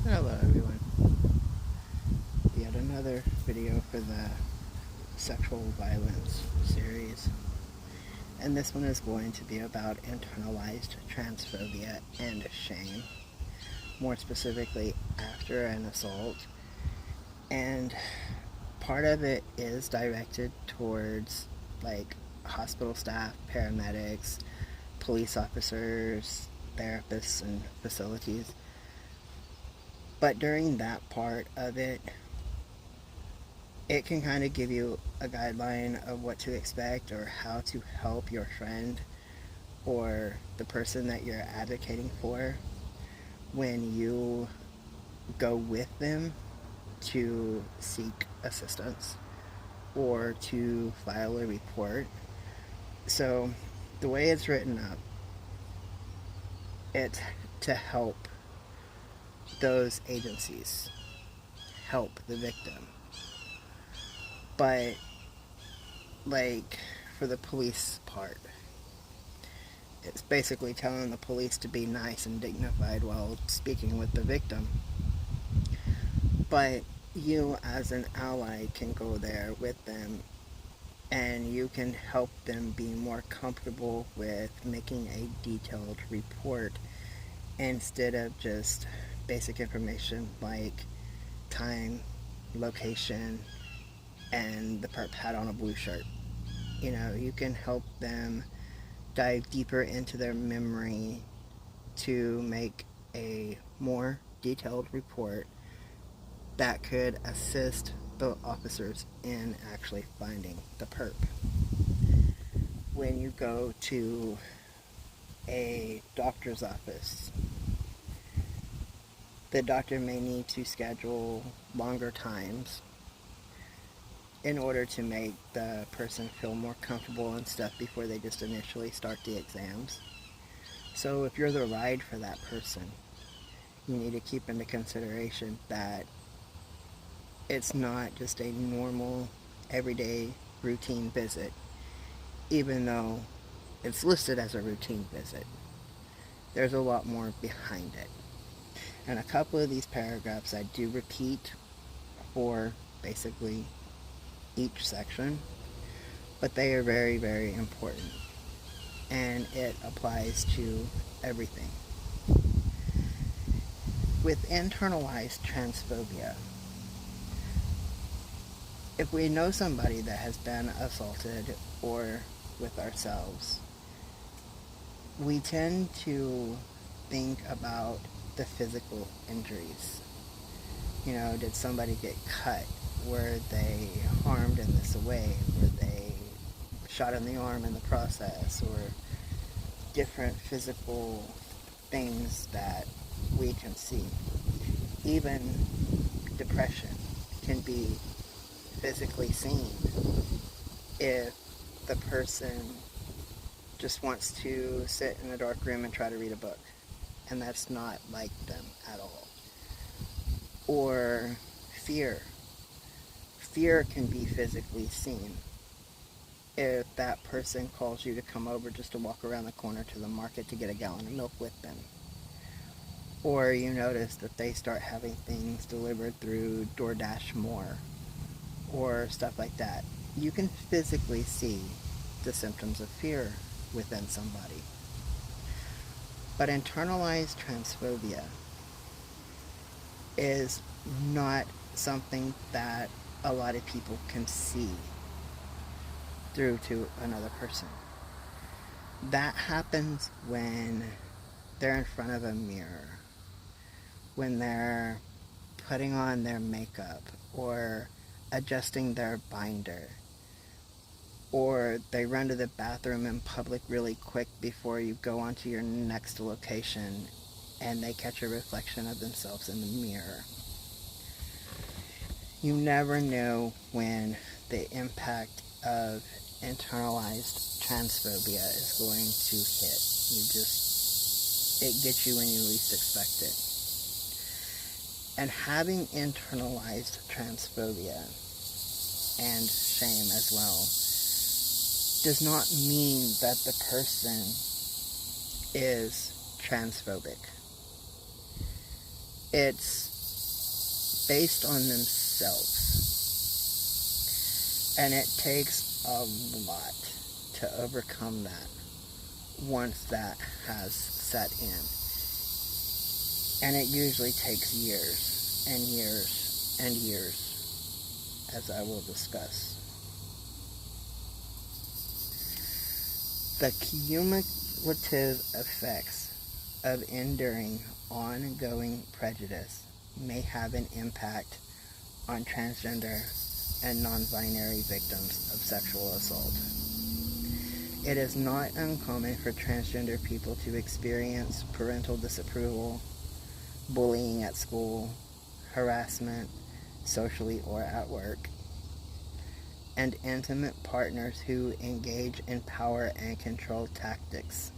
Hello everyone. Yet another video for the sexual violence series. And this one is going to be about internalized transphobia and shame. More specifically, after an assault. And part of it is directed towards like hospital staff, paramedics, police officers, therapists, and facilities. But during that part of it, it can kind of give you a guideline of what to expect or how to help your friend or the person that you're advocating for when you go with them to seek assistance or to file a report. So, the way it's written up, it's to help those agencies help the victim. But, like, for the police part, it's basically telling the police to be nice and dignified while speaking with the victim. But you, as an ally, can go there with them and you can help them be more comfortable with making a detailed report instead of just basic information like time, location, and the perp had on a blue shirt. You know, you can help them dive deeper into their memory to make a more detailed report that could assist the officers in actually finding the perp. When you go to a doctor's office, the doctor may need to schedule longer times in order to make the person feel more comfortable and stuff before they just initially start the exams. So if you're the ride for that person, you need to keep into consideration that it's not just a normal, everyday, routine visit, even though it's listed as a routine visit. There's a lot more behind it. And a couple of these paragraphs I do repeat for basically each section, but they are very, very important. And it applies to everything. With internalized transphobia, if we know somebody that has been assaulted or with ourselves, we tend to think about the physical injuries. You know, did somebody get cut? Were they harmed in this way? Were they shot in the arm in the process? Or different physical things that we can see. Even depression can be physically seen if the person just wants to sit in a dark room and try to read a book, and that's not like them at all. Or fear. Fear can be physically seen if that person calls you to come over just to walk around the corner to the market to get a gallon of milk with them. Or you notice that they start having things delivered through DoorDash more, or stuff like that. You can physically see the symptoms of fear within somebody. But internalized transphobia is not something that a lot of people can see through to another person. That happens when they're in front of a mirror, when they're putting on their makeup or adjusting their binder, or they run to the bathroom in public really quick before you go on to your next location and they catch a reflection of themselves in the mirror. You never know when the impact of internalized transphobia is going to hit. It gets you when you least expect it. And having internalized transphobia and shame as well does not mean that the person is transphobic. It's based on themselves. And it takes a lot to overcome that once that has set in. And it usually takes years and years and years, as I will discuss. The cumulative effects of enduring ongoing prejudice may have an impact on transgender and non-binary victims of sexual assault. It is not uncommon for transgender people to experience parental disapproval, bullying at school, harassment, socially or at work, and intimate partners who engage in power and control tactics.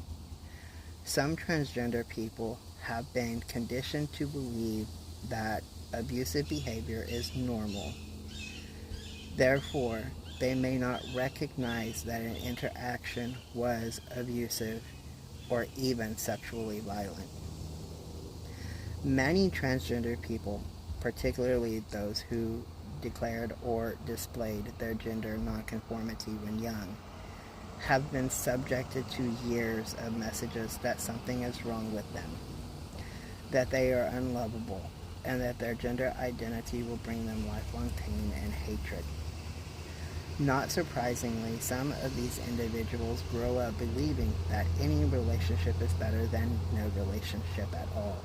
Some transgender people have been conditioned to believe that abusive behavior is normal. Therefore, they may not recognize that an interaction was abusive or even sexually violent. Many transgender people, particularly those who declared or displayed their gender nonconformity when young, have been subjected to years of messages that something is wrong with them, that they are unlovable, and that their gender identity will bring them lifelong pain and hatred. Not surprisingly, some of these individuals grow up believing that any relationship is better than no relationship at all,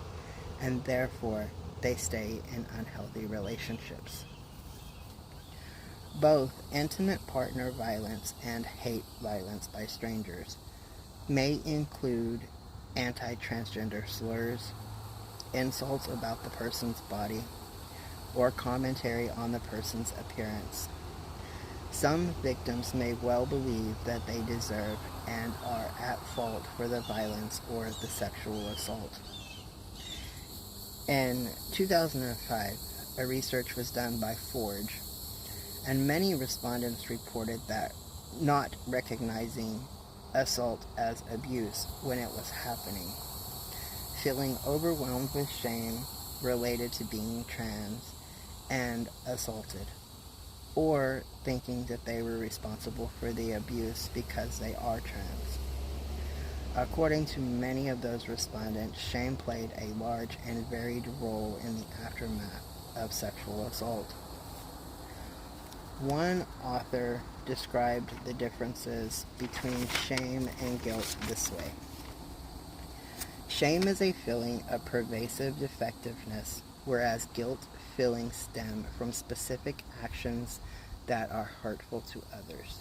and therefore they stay in unhealthy relationships. Both intimate partner violence and hate violence by strangers may include anti-transgender slurs, insults about the person's body, or commentary on the person's appearance. Some victims may well believe that they deserve and are at fault for the violence or the sexual assault. In 2005, a research was done by Forge, and many respondents reported that not recognizing assault as abuse when it was happening, feeling overwhelmed with shame related to being trans and assaulted, or thinking that they were responsible for the abuse because they are trans. According to many of those respondents, shame played a large and varied role in the aftermath of sexual assault. One author described the differences between shame and guilt this way. Shame is a feeling of pervasive defectiveness, whereas guilt feelings stem from specific actions that are hurtful to others.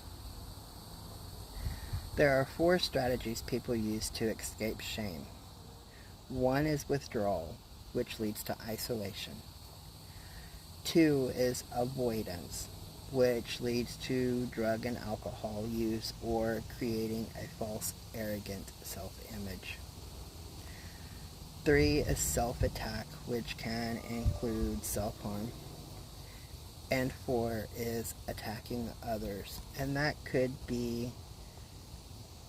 There are 4 strategies people use to escape shame. 1 is withdrawal, which leads to isolation. 2 is avoidance, which leads to drug and alcohol use or creating a false, arrogant self-image. 3 is self-attack, which can include self-harm. And 4 is attacking others, and that could be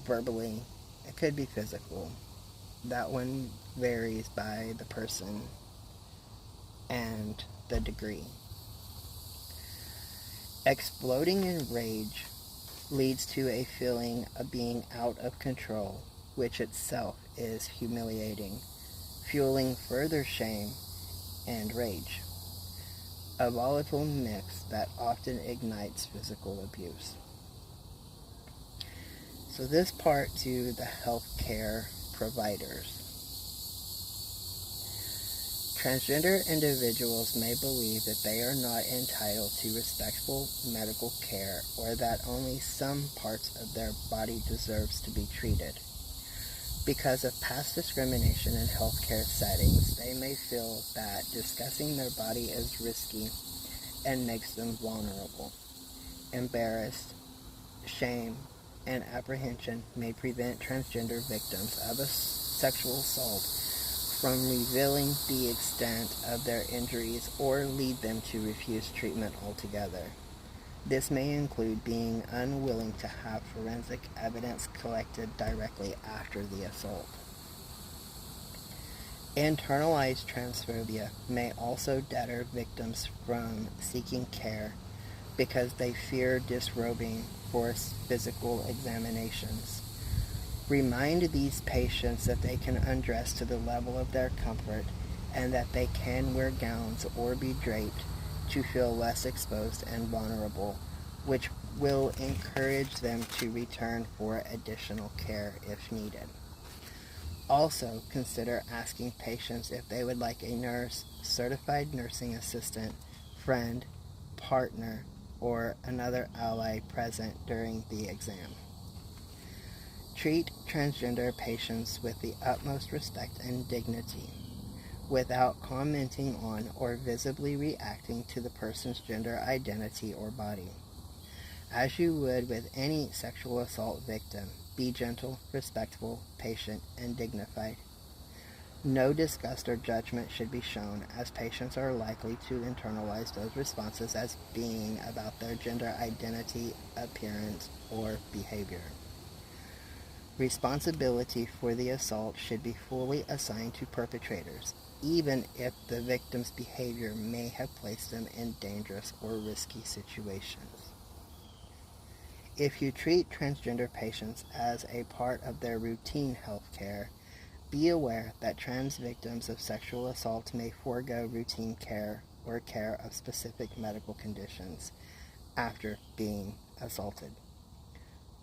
verbally, it could be physical. That one varies by the person and the degree. Exploding in rage leads to a feeling of being out of control, which itself is humiliating, fueling further shame and rage, a volatile mix that often ignites physical abuse. So this part to the healthcare providers. Transgender individuals may believe that they are not entitled to respectful medical care or that only some parts of their body deserves to be treated. Because of past discrimination in healthcare settings, they may feel that discussing their body is risky and makes them vulnerable. Embarrassed, shame, and apprehension may prevent transgender victims of a sexual assault from revealing the extent of their injuries or lead them to refuse treatment altogether. This may include being unwilling to have forensic evidence collected directly after the assault. Internalized transphobia may also deter victims from seeking care because they fear disrobing for physical examinations. Remind these patients that they can undress to the level of their comfort and that they can wear gowns or be draped to feel less exposed and vulnerable, which will encourage them to return for additional care if needed. Also, consider asking patients if they would like a nurse, certified nursing assistant, friend, partner, or another ally present during the exam. Treat transgender patients with the utmost respect and dignity, without commenting on or visibly reacting to the person's gender identity or body. As you would with any sexual assault victim, be gentle, respectful, patient, and dignified. No disgust or judgment should be shown, as patients are likely to internalize those responses as being about their gender identity, appearance, or behavior. Responsibility for the assault should be fully assigned to perpetrators, even if the victim's behavior may have placed them in dangerous or risky situations. If you treat transgender patients as a part of their routine health care, be aware that trans victims of sexual assault may forego routine care or care of specific medical conditions after being assaulted.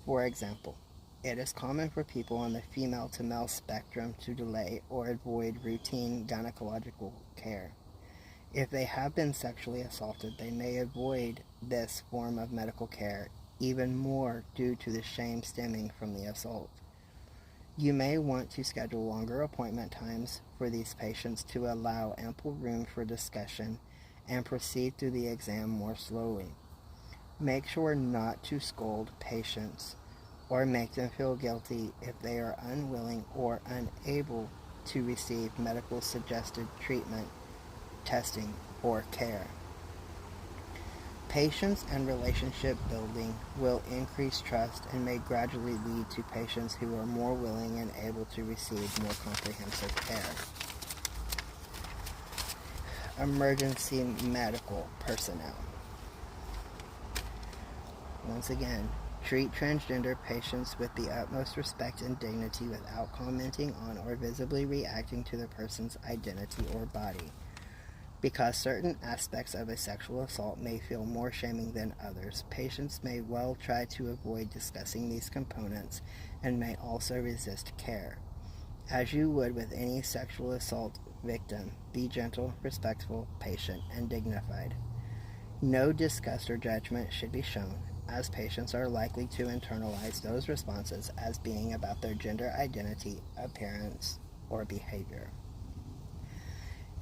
For example, it is common for people on the female to male spectrum to delay or avoid routine gynecological care. If they have been sexually assaulted, they may avoid this form of medical care even more due to the shame stemming from the assault. You may want to schedule longer appointment times for these patients to allow ample room for discussion and proceed through the exam more slowly. Make sure not to scold patients or make them feel guilty if they are unwilling or unable to receive medical suggested treatment, testing, or care. Patience and relationship building will increase trust and may gradually lead to patients who are more willing and able to receive more comprehensive care. Emergency medical personnel. Once again, treat transgender patients with the utmost respect and dignity without commenting on or visibly reacting to the person's identity or body. Because certain aspects of a sexual assault may feel more shaming than others, patients may well try to avoid discussing these components and may also resist care. As you would with any sexual assault victim, be gentle, respectful, patient, and dignified. No disgust or judgment should be shown, as patients are likely to internalize those responses as being about their gender identity, appearance, or behavior.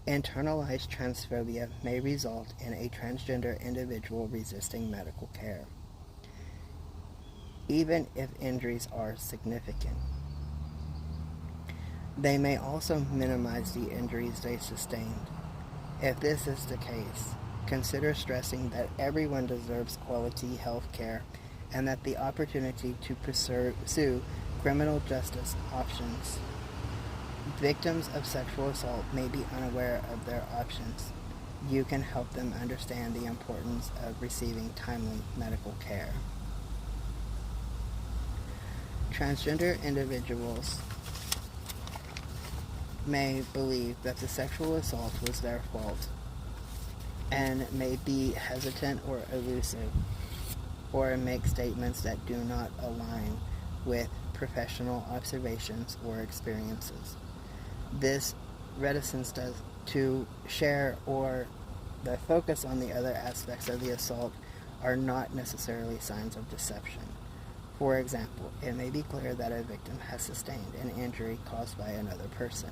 Internalized transphobia may result in a transgender individual resisting medical care, even if injuries are significant. They may also minimize the injuries they sustained. If this is the case, consider stressing that everyone deserves quality health care and that the opportunity to pursue criminal justice options. Victims of sexual assault may be unaware of their options. You can help them understand the importance of receiving timely medical care. Transgender individuals may believe that the sexual assault was their fault and may be hesitant or elusive or make statements that do not align with professional observations or experiences. This reticence to share or the focus on the other aspects of the assault are not necessarily signs of deception. For example, it may be clear that a victim has sustained an injury caused by another person,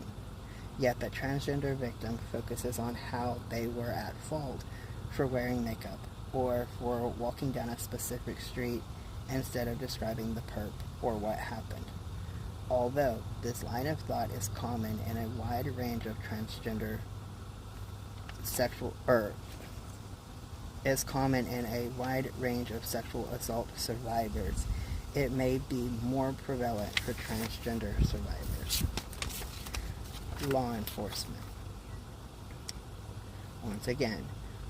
yet the transgender victim focuses on how they were at fault for wearing makeup or for walking down a specific street instead of describing the perp or what happened. Although this line of thought is common in a wide range of transgender sexual assault survivors, it may be more prevalent for transgender survivors. law enforcement. Once again,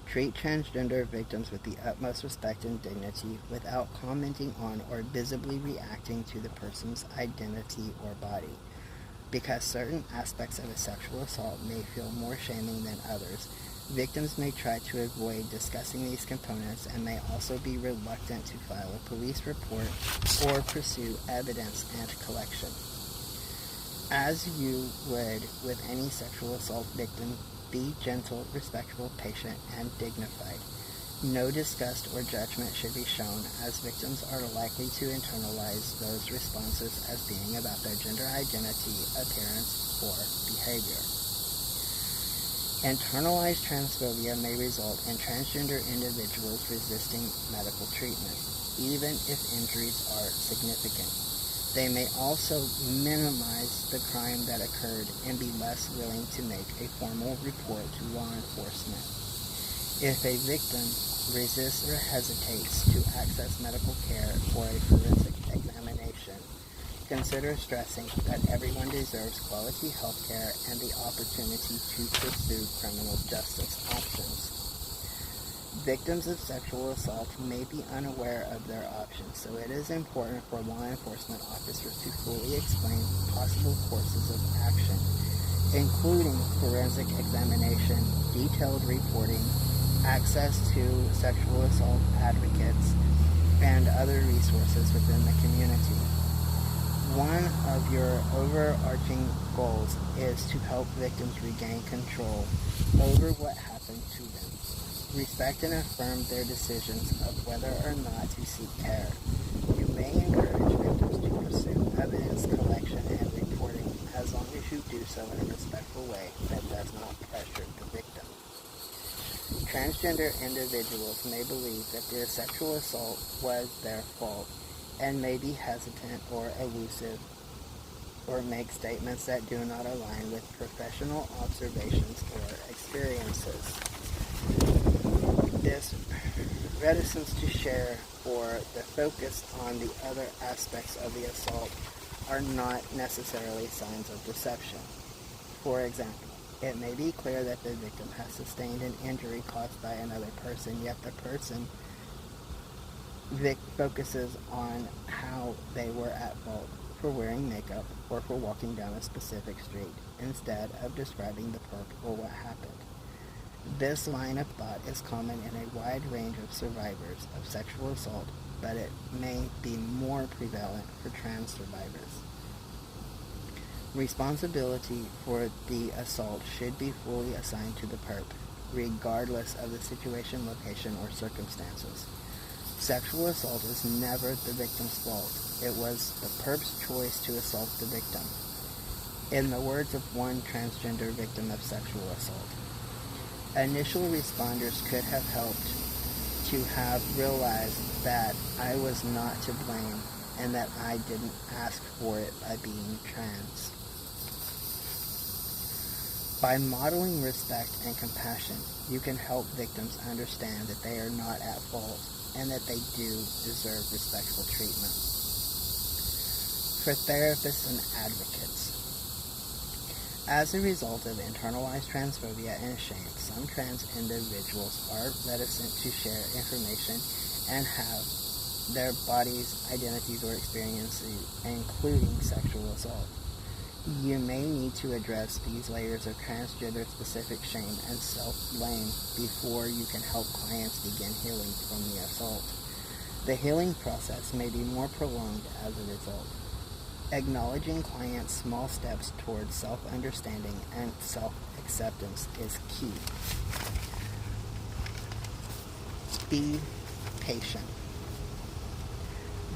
treat transgender victims with the utmost respect and dignity without commenting on or visibly reacting to the person's identity or body. Because certain aspects of a sexual assault may feel more shaming than others, victims may try to avoid discussing these components and may also be reluctant to file a police report or pursue evidence and collection. As you would with any sexual assault victim, be gentle, respectful, patient, and dignified. No disgust or judgment should be shown, as victims are likely to internalize those responses as being about their gender identity, appearance, or behavior. Internalized transphobia may result in transgender individuals resisting medical treatment, even if injuries are significant. They may also minimize the crime that occurred and be less willing to make a formal report to law enforcement. If a victim resists or hesitates to access medical care or a forensic examination, consider stressing that everyone deserves quality health care and the opportunity to pursue criminal justice options. Victims of sexual assault may be unaware of their options, so it is important for law enforcement officers to fully explain possible courses of action, including forensic examination, detailed reporting, access to sexual assault advocates, and other resources within the community. One of your overarching goals is to help victims regain control over what happened to them. Respect and affirm their decisions of whether or not to seek care. You may encourage victims to pursue evidence collection and reporting as long as you do so in a respectful way that does not pressure the victim. Transgender individuals may believe that their sexual assault was their fault and may be hesitant or elusive or make statements that do not align with professional observations or experiences. This reticence to share or the focus on the other aspects of the assault are not necessarily signs of deception. For example, it may be clear that the victim has sustained an injury caused by another person, yet the person focuses on how they were at fault for wearing makeup or for walking down a specific street, instead of describing the perp or what happened. This line of thought is common in a wide range of survivors of sexual assault, but it may be more prevalent for trans survivors. Responsibility for the assault should be fully assigned to the perp, regardless of the situation, location, or circumstances. Sexual assault is never the victim's fault. It was the perp's choice to assault the victim. In the words of one transgender victim of sexual assault, initial responders could have helped to have realized that I was not to blame and that I didn't ask for it by being trans. By modeling respect and compassion, you can help victims understand that they are not at fault and that they do deserve respectful treatment. For therapists and advocates, as a result of internalized transphobia and shame, some trans individuals are reticent to share information and have their bodies, identities, or experiences, including sexual assault. You may need to address these layers of transgender-specific shame and self-blame before you can help clients begin healing from the assault. The healing process may be more prolonged as a result. Acknowledging clients' small steps towards self-understanding and self-acceptance is key. Be patient.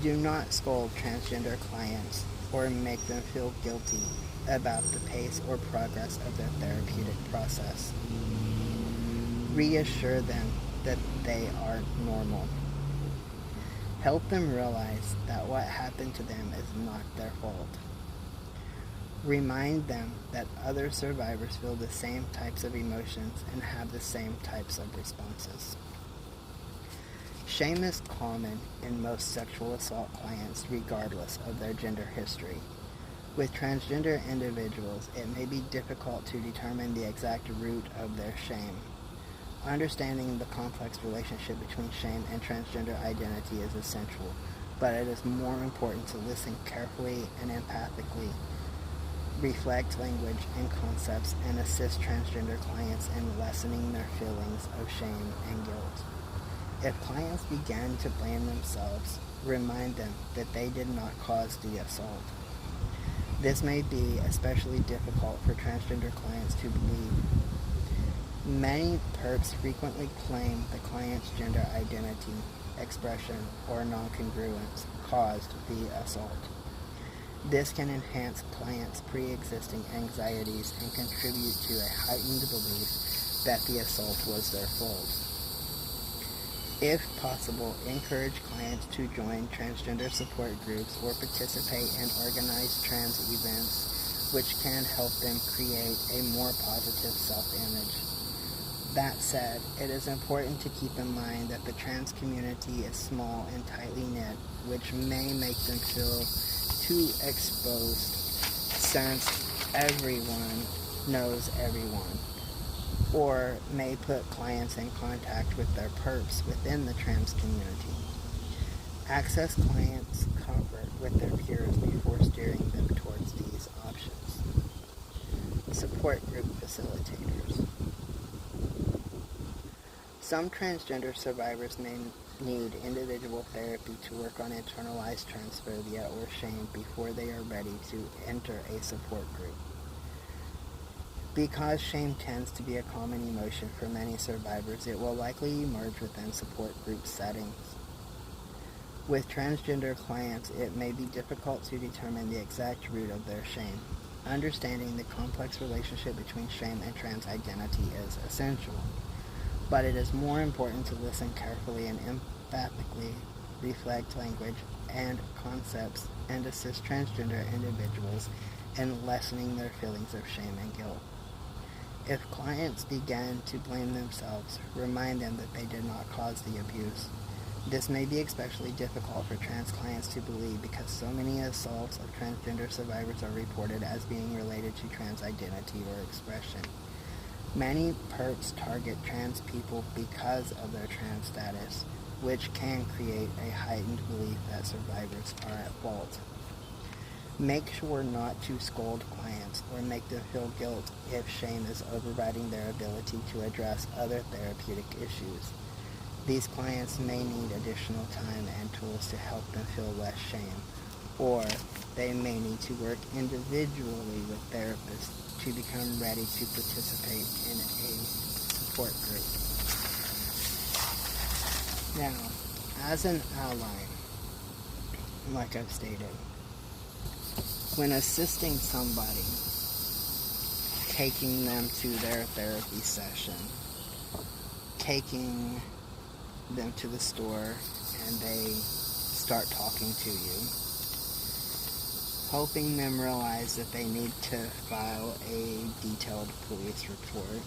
Do not scold transgender clients or make them feel guilty about the pace or progress of their therapeutic process. Reassure them that they are normal. Help them realize that what happened to them is not their fault. Remind them that other survivors feel the same types of emotions and have the same types of responses. Shame is common in most sexual assault clients regardless of their gender history. With transgender individuals, it may be difficult to determine the exact root of their shame. Understanding the complex relationship between shame and transgender identity is essential, but it is more important to listen carefully and empathically, reflect language and concepts, and assist transgender clients in lessening their feelings of shame and guilt. If clients begin to blame themselves, remind them that they did not cause the assault. This may be especially difficult for transgender clients to believe. Many perps frequently claim the client's gender identity, expression, or non-congruence caused the assault. This can enhance clients' pre-existing anxieties and contribute to a heightened belief that the assault was their fault. If possible, encourage clients to join transgender support groups or participate in organized trans events, which can help them create a more positive self-image. That said, it is important to keep in mind that the trans community is small and tightly knit, which may make them feel too exposed since everyone knows everyone, or may put clients in contact with their perps within the trans community. Access clients' comfort with their peers before steering them towards these options. Support group facilitators. Some transgender survivors may need individual therapy to work on internalized transphobia or shame before they are ready to enter a support group. Because shame tends to be a common emotion for many survivors, it will likely emerge within support group settings. With transgender clients, it may be difficult to determine the exact root of their shame. Understanding the complex relationship between shame and trans identity is essential, but it is more important to listen carefully and empathically, reflect language and concepts, and assist transgender individuals in lessening their feelings of shame and guilt. If clients begin to blame themselves, remind them that they did not cause the abuse. This may be especially difficult for trans clients to believe because so many assaults of transgender survivors are reported as being related to trans identity or expression. Many perps target trans people because of their trans status, which can create a heightened belief that survivors are at fault. Make sure not to scold clients or make them feel guilt if shame is overriding their ability to address other therapeutic issues. These clients may need additional time and tools to help them feel less shame, or they may need to work individually with therapists to become ready to participate in a support group. Now, as an ally, like I've stated, when assisting somebody, taking them to their therapy session, taking them to the store and they start talking to you, helping them realize that they need to file a detailed police report,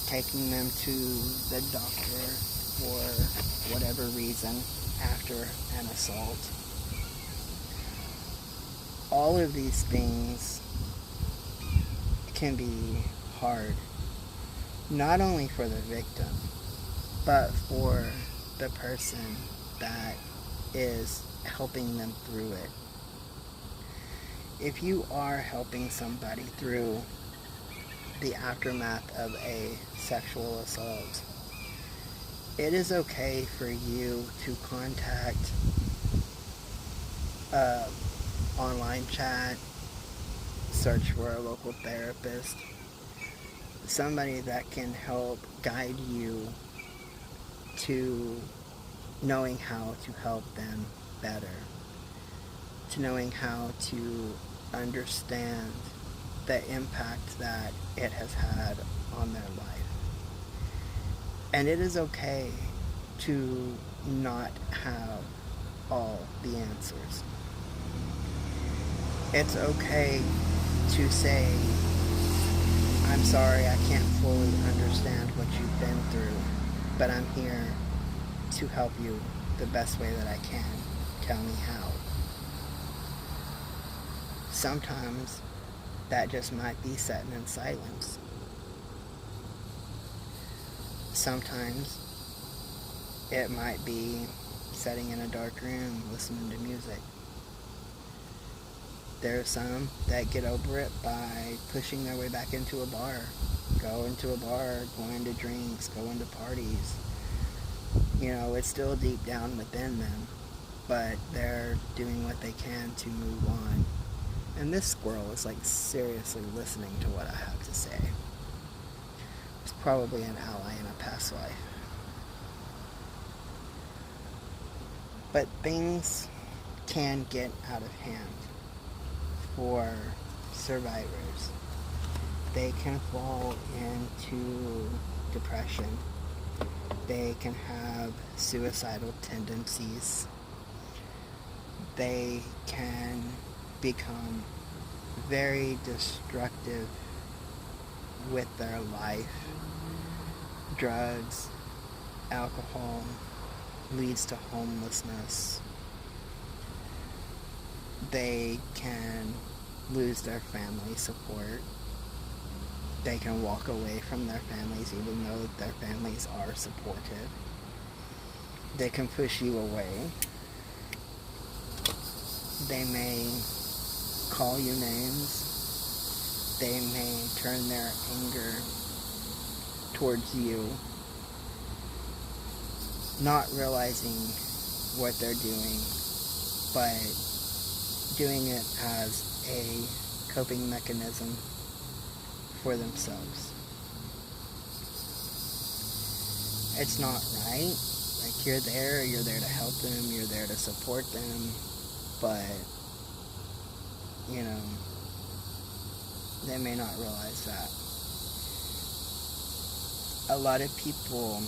taking them to the doctor for whatever reason after an assault. All of these things can be hard, not only for the victim, but for the person that is helping them through it. If you are helping somebody through the aftermath of a sexual assault, it is okay for you to contact online chat, search for a local therapist, somebody that can help guide you to knowing how to help them better, to knowing how to understand the impact that it has had on their life. And it is okay to not have all the answers. It's okay to say, I'm sorry, I can't fully understand what you've been through, but I'm here to help you the best way that I can. Tell me how. Sometimes that just might be sitting in silence. Sometimes it might be sitting in a dark room listening to music. There are some that get over it by pushing their way back into a bar. Going to a bar, going to drinks, going to parties. You know, it's still deep down within them, but they're doing what they can to move on. And this squirrel is like seriously listening to what I have to say. It's probably an ally in a past life. But things can get out of hand for survivors. They can fall into depression. They can have suicidal tendencies. They can become very destructive with their life. Drugs, alcohol leads to homelessness. They can lose their family support. They can walk away from their families even though their families are supportive. They can push you away. They may call you names. They may turn their anger towards you, not realizing what they're doing, but doing it as a coping mechanism for themselves. It's not right. Like, you're there to help them, you're there to support them, but, you know, they may not realize that. A lot of people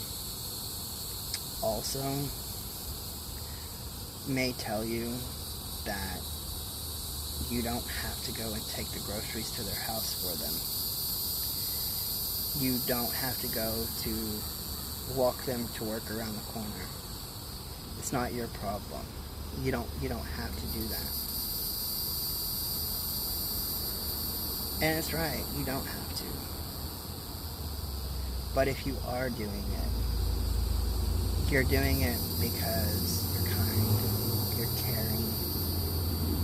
also may tell you that you don't have to go and take the groceries to their house for them. You don't have to go to walk them to work around the corner. It's not your problem. You don't have to do that. And it's right, you don't have to. But if you are doing it, you're doing it because you're kind, you're caring,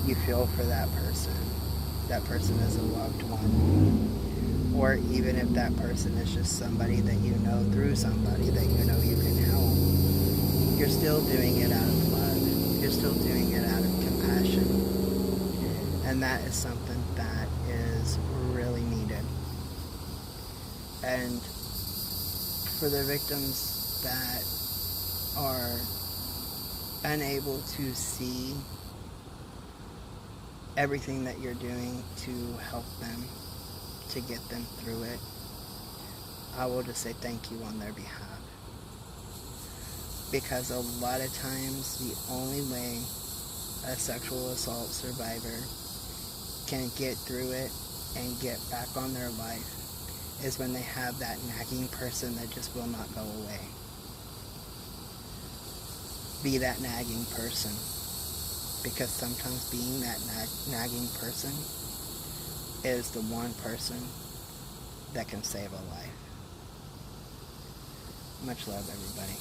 you feel for that person. That person is a loved one. Or even if that person is just somebody that you know through somebody that you know you can help, you're still doing it out of love. You're still doing it out of compassion. And that is something that is really needed. And for the victims that are unable to see everything that you're doing to help them, to get them through it, I will just say thank you on their behalf. Because a lot of times the only way a sexual assault survivor can get through it and get back on their life is when they have that nagging person that just will not go away. Be that nagging person. Because sometimes being that nagging person is the one person that can save a life. Much love, everybody.